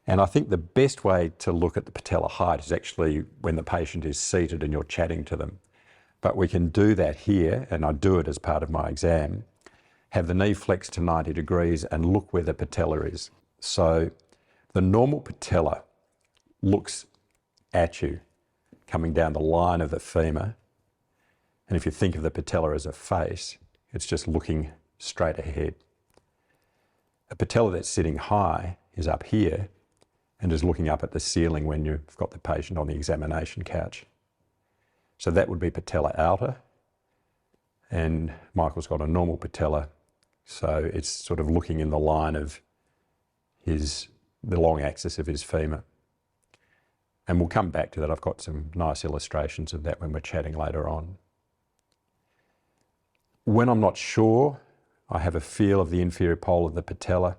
And I think the best way to look at the patella height is actually when the patient is seated and you're chatting to them. But we can do that here, and I do it as part of my exam, have the knee flexed to 90 degrees and look where the patella is. So the normal patella looks at you, coming down the line of the femur. And if you think of the patella as a face, it's just looking straight ahead. A patella that's sitting high is up here and is looking up at the ceiling when you've got the patient on the examination couch. So that would be patella alta, and Michael's got a normal patella, so it's sort of looking in the line of the long axis of his femur. And we'll come back to that. I've got some nice illustrations of that when we're chatting later on. When I'm not sure, I have a feel of the inferior pole of the patella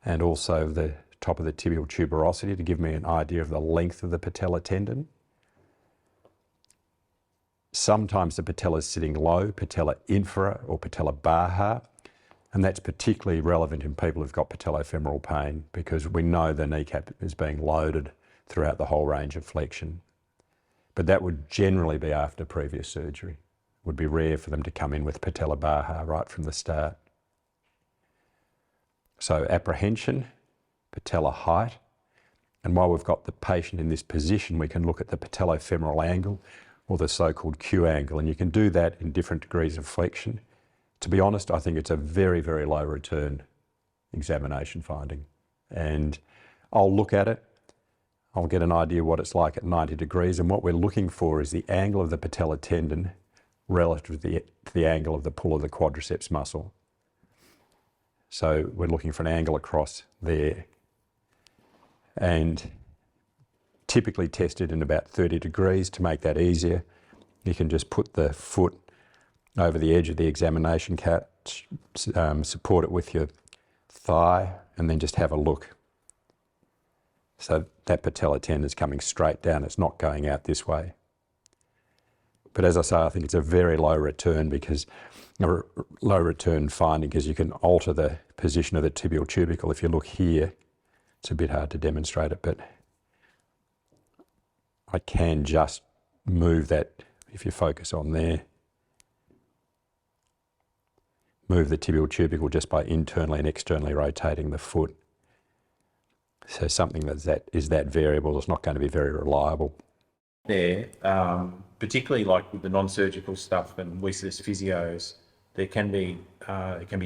and also the top of the tibial tuberosity to give me an idea of the length of the patella tendon. Sometimes the patella is sitting low, patella infera or patella baja, and that's particularly relevant in people who've got patellofemoral pain because we know the kneecap is being loaded throughout the whole range of flexion. But that would generally be after previous surgery. It would be rare for them to come in with patella baja right from the start. So apprehension, patella height, and while we've got the patient in this position, we can look at the patellofemoral angle or the so-called Q angle, and you can do that in different degrees of flexion. To be honest, I think it's a very, very low return examination finding. And I'll look at it, I'll get an idea what it's like at 90 degrees, and what we're looking for is the angle of the patella tendon relative to the angle of the pull of the quadriceps muscle. So we're looking for an angle across there. And typically tested in about 30 degrees. To make that easier, you can just put the foot over the edge of the examination couch, support it with your thigh, and then just have a look. So that patella tendon is coming straight down, it's not going out this way. But as I say, I think it's a very low return finding because you can alter the position of the tibial tubercle. If you look here, it's a bit hard to demonstrate it, but I can just move that, if you focus on there, move the tibial tubercle just by internally and externally rotating the foot. So something that is that variable is not going to be very reliable. There, particularly like with the non-surgical stuff and we see as physios, it can be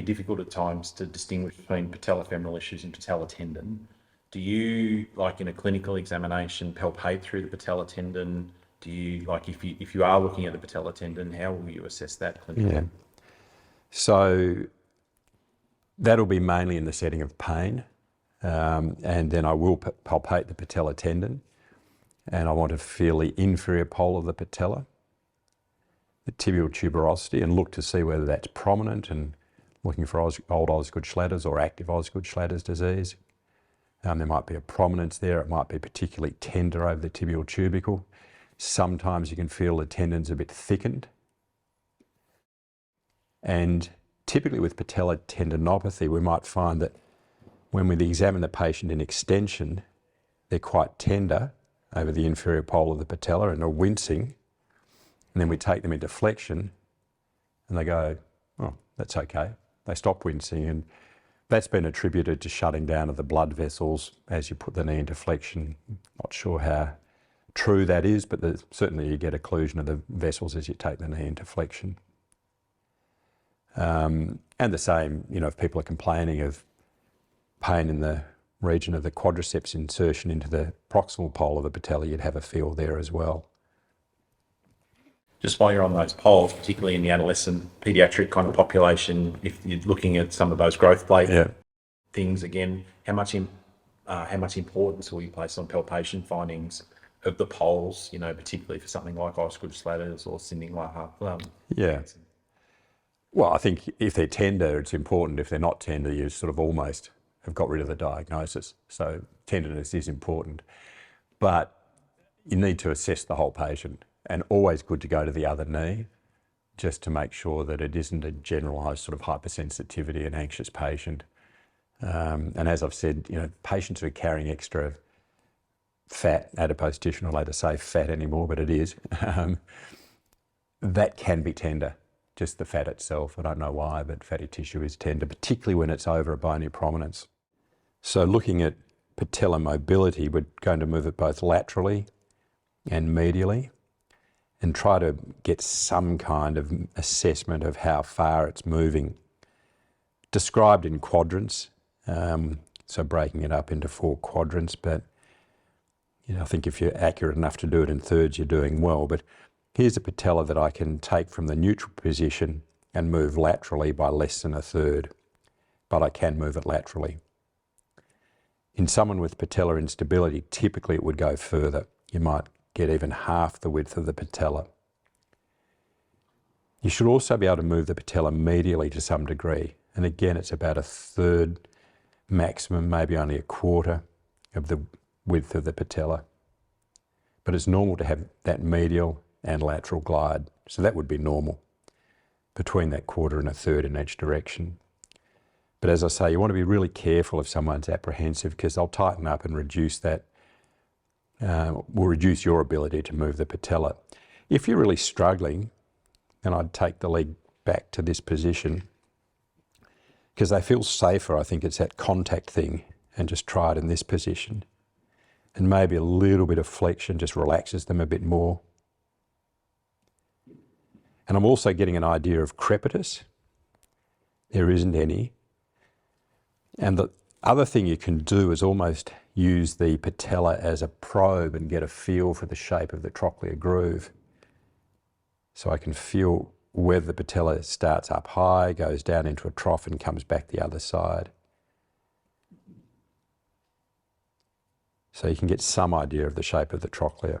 difficult at times to distinguish between patellofemoral issues and patella tendon. Do you, like in a clinical examination, palpate through the patella tendon? Do you, like if you are looking at the patella tendon, how will you assess that clinically? Yeah. So that'll be mainly in the setting of pain, and then I will palpate the patella tendon, and I want to feel the inferior pole of the patella, the tibial tuberosity, and look to see whether that's prominent, and looking for old Osgood-Schlatter's or active Osgood-Schlatter's disease. There might be a prominence there. It might be particularly tender over the tibial tubercle. Sometimes you can feel the tendons a bit thickened. And typically with patellar tendinopathy, we might find that when we examine the patient in extension, they're quite tender over the inferior pole of the patella and are wincing. And then we take them into flexion and they go, oh, that's okay. They stop wincing, and that's been attributed to shutting down of the blood vessels as you put the knee into flexion. Not sure how true that is, but certainly you get occlusion of the vessels as you take the knee into flexion. And the same, if people are complaining of pain in the region of the quadriceps insertion into the proximal pole of the patella, you'd have a feel there as well. Just while you're on those poles, particularly in the adolescent paediatric kind of population, if you're looking at some of those growth plate things again, how much importance will you place on palpation findings of the poles, particularly for something like Osgood-Schlatter's or Sinding-Lahar? Yeah. Well, I think if they're tender, it's important. If they're not tender, you sort of almost have got rid of the diagnosis. So tenderness is important. But you need to assess the whole patient, and always good to go to the other knee just to make sure that it isn't a generalised sort of hypersensitivity and anxious patient. And as I've said, patients who are carrying extra fat, adipose tissue, not allowed to say fat anymore, but it is, that can be tender, just the fat itself. I don't know why, but fatty tissue is tender, particularly when it's over a bony prominence. So looking at patellar mobility, we're going to move it both laterally and medially and try to get some kind of assessment of how far it's moving. Described in quadrants, so breaking it up into 4 quadrants, but I think if you're accurate enough to do it in thirds, you're doing well. But here's a patella that I can take from the neutral position and move laterally by less than a third, but I can move it laterally. In someone with patellar instability, typically it would go further. You might get even half the width of the patella. You should also be able to move the patella medially to some degree. And again, it's about a third maximum, maybe only a quarter of the width of the patella. But it's normal to have that medial and lateral glide. So that would be normal, between that quarter and a third in each direction. But as I say, you want to be really careful if someone's apprehensive, because they'll tighten up and reduce that, will reduce your ability to move the patella. If you're really struggling, then I'd take the leg back to this position, because they feel safer. I think it's that contact thing, and just try it in this position. And maybe a little bit of flexion just relaxes them a bit more. And I'm also getting an idea of crepitus. There isn't any. And the other thing you can do is almost use the patella as a probe and get a feel for the shape of the trochlear groove. So I can feel whether the patella starts up high, goes down into a trough and comes back the other side. So you can get some idea of the shape of the trochlea.